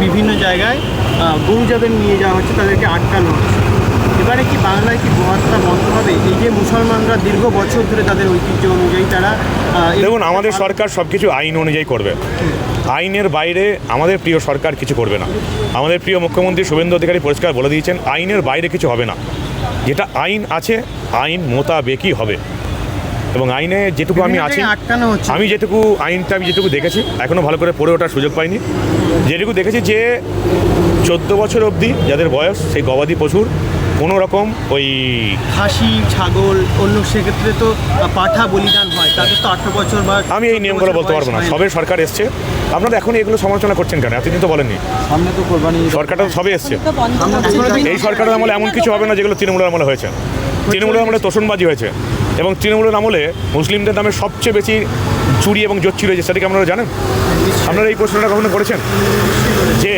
বিভিন্ন জায়গায় গরু যাদের নিয়ে যাওয়া হচ্ছে তাদেরকে আটকানো হচ্ছে। এবারে কি বাংলায় কি গোহত্যা বন্ধ হবে? এই যে মুসলমানরা দীর্ঘ বছর ধরে তাদের ঐতিহ্য অনুযায়ী তারা দেখুন, আমাদের সরকার সব কিছু আইন অনুযায়ী করবে। আইনের বাইরে আমাদের প্রিয় সরকার কিছু করবে না। আমাদের প্রিয় মুখ্যমন্ত্রী শুভেন্দু অধিকারী পরিষ্কার বলে দিয়েছেন, আইনের বাইরে কিছু হবে না। যেটা আইন আছে আইন মোতাবেকই হবে। এবং আইনে যেটুকু আমি আছি, আটকানো হচ্ছে। আমি যেটুকু দেখেছি, এখনও ভালো করে পড়ে ওঠার সুযোগ পাইনি। যেটুকু দেখেছি যে 14 বছর অবধি যাদের বয়স, সেই গবাদি পশুর কোনো রকম ওই খাসি, ছাগল, অন্য সেক্ষেত্রে তো পাঠা বলিদান হয়, তাদের তো 18 বছর বা আমি এই নিয়মগুলো বলতে পারবো না। সবে সরকার এসছে, আপনারা এখন এগুলো সমালোচনা করছেন কেন? এতদিন তো বলেননি। সামনে তো কোরবানি, সরকারটা তো সবে এসছে। এই সরকারের আমলে এমন কিছু হবে না যেগুলো তৃণমূলের আমলে হয়েছে। তৃণমূলের আমলে তোষণবাজি হয়েছে, এবং তৃণমূলের আমলে মুসলিমদের নামে সবচেয়ে বেশি চুরি এবং জোচ্চুরি হয়েছে। সেটা কি আপনারা জানেন? আপনারা এই প্রশ্নটা কখনো করেছেন যে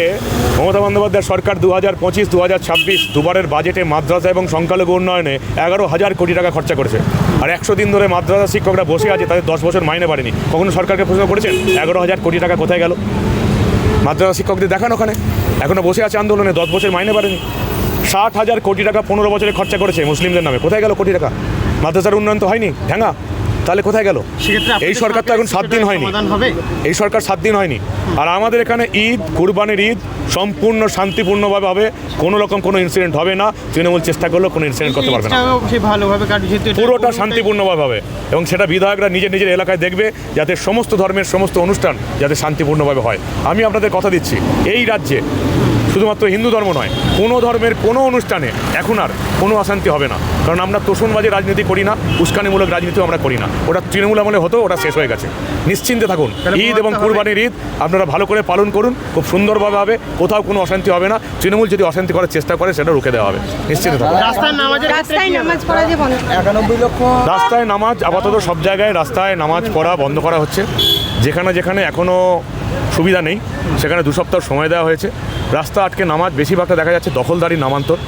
মমতা বন্দ্যোপাধ্যায়ের সরকার 2025, 2026 দুবারের বাজেটে মাদ্রাসা এবং সংখ্যালঘু উন্নয়নে 11,000 কোটি টাকা খরচা করেছে, আর 100 দিন ধরে মাদ্রাসা শিক্ষকরা বসে আছে, তাদের 10 বছর মাইনে বাড়েনি? কখনো সরকারকে প্রশ্ন করেছেন 11,000 কোটি টাকা কোথায় গেল? মাদ্রাসা শিক্ষকদের দেখান ওখানে এখনও বসে আছে আন্দোলনে, 10 বছর মাইনে বাড়েনি। 60,000 কোটি টাকা 15 বছরে খরচা করেছে মুসলিমদের নামে, কোথায় গেল কোটি টাকা? মাদ্রাসার উন্নয়ন তো হয়নি, ঢাঙ্গা। তাহলে কোথায় গেল? এই সরকার তো এখন 7 দিন হয়নি, এই সরকার 7 দিন হয়নি। আর আমাদের এখানে ঈদ, কুরবানির ঈদ সম্পূর্ণ শান্তিপূর্ণভাবে হবে, কোনো রকম কোনো ইনসিডেন্ট হবে না। তৃণমূল চেষ্টা করলেও কোনো ইনসিডেন্ট করতে পারবে না, পুরোটা শান্তিপূর্ণভাবে হবে। এবং সেটা বিধায়করা নিজের নিজের এলাকায় দেখবে, যাতে সমস্ত ধর্মের সমস্ত অনুষ্ঠান যাতে শান্তিপূর্ণভাবে হয়। আমি আপনাদের কথা দিচ্ছি, এই রাজ্যে শুধুমাত্র হিন্দু ধর্ম নয়, কোনো ধর্মের কোনো অনুষ্ঠানে এখন আর কোনো অশান্তি হবে না। কারণ আমরা তোষণবাজি রাজনীতি করি না, উস্কানিমূলক রাজনীতিও আমরা করি না। ওটা তৃণমূল আমলে হতো, ওটা শেষ হয়ে গেছে। নিশ্চিন্তে থাকুন, ঈদ এবং কুরবানির ঈদ আপনারা ভালো করে পালন করুন, খুব সুন্দরভাবে হবে, কোথাও কোনো অশান্তি হবে না। তৃণমূল যদি অশান্তি করার চেষ্টা করে সেটা রুখে দেওয়া হবে, নিশ্চিন্তে থাকুন। রাস্তায় নামাজ আপাতত সব জায়গায় রাস্তায় নামাজ পড়া বন্ধ করা হচ্ছে। যেখানে যেখানে এখনও সুবিধা নেই সেখানে 2 সপ্তাহ সময় দেওয়া হয়েছে। রাস্তা আটকে নামাজ বেশিরভাগটা দেখা যাচ্ছে দখলদারি নামান্তর।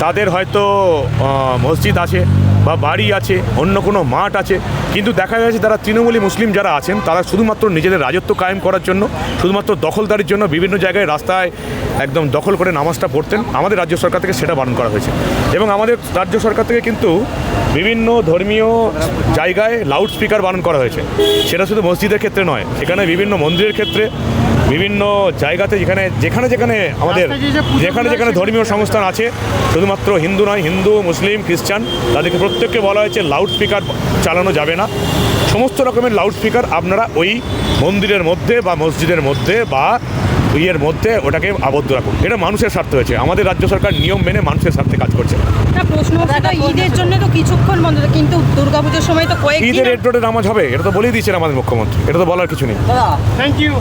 তাদের হয়তো মসজিদ আছে বা বাড়ি আছে, অন্য কোনো মাঠ আছে, কিন্তু দেখা যাচ্ছে যারা তৃণমূলী মুসলিম যারা আছেন তারা শুধুমাত্র নিজেদের রাজত্ব কায়েম করার জন্য, শুধুমাত্র দখলদারির জন্য বিভিন্ন জায়গায় রাস্তায় একদম দখল করে নামাজটা পড়তেন। আমাদের রাজ্য সরকার থেকে সেটা বারণ করা হয়েছে। এবং আমাদের রাজ্য সরকার থেকে কিন্তু বিভিন্ন ধর্মীয় জায়গায় লাউড স্পিকার বারণ করা হয়েছে। সেটা শুধু মসজিদের ক্ষেত্রে নয়, সেখানে বিভিন্ন মন্দিরের ক্ষেত্রে, বিভিন্ন জায়গাতে যেখানে আমাদের যেখানে ধর্মীয় সংস্থান আছে, শুধুমাত্র হিন্দু নয়, হিন্দু, মুসলিম, খ্রিস্টান, তাদেরকে প্রত্যেককে বলা হয়েছে লাউড স্পিকার চালানো যাবে না। সমস্ত রকমের লাউড স্পিকার আপনারা ওই মন্দিরের মধ্যে বা মসজিদের মধ্যে বা ইয়ের মধ্যে ওটাকে আবদ্ধ রাখুন। এটা মানুষের স্বার্থে হয়েছে। আমাদের রাজ্য সরকার নিয়ম মেনে মানুষের স্বার্থে কাজ করছে। প্রশ্ন ঈদের জন্য তো কিছুক্ষণ বন্ধ, কিন্তু দুর্গাপুজোর সময় তো ঈদের রেড রোডে নামাজ হবে, এটা তো বলেই দিয়েছেন আমাদের মুখ্যমন্ত্রী, এটা তো বলার কিছু নেই। Thank you.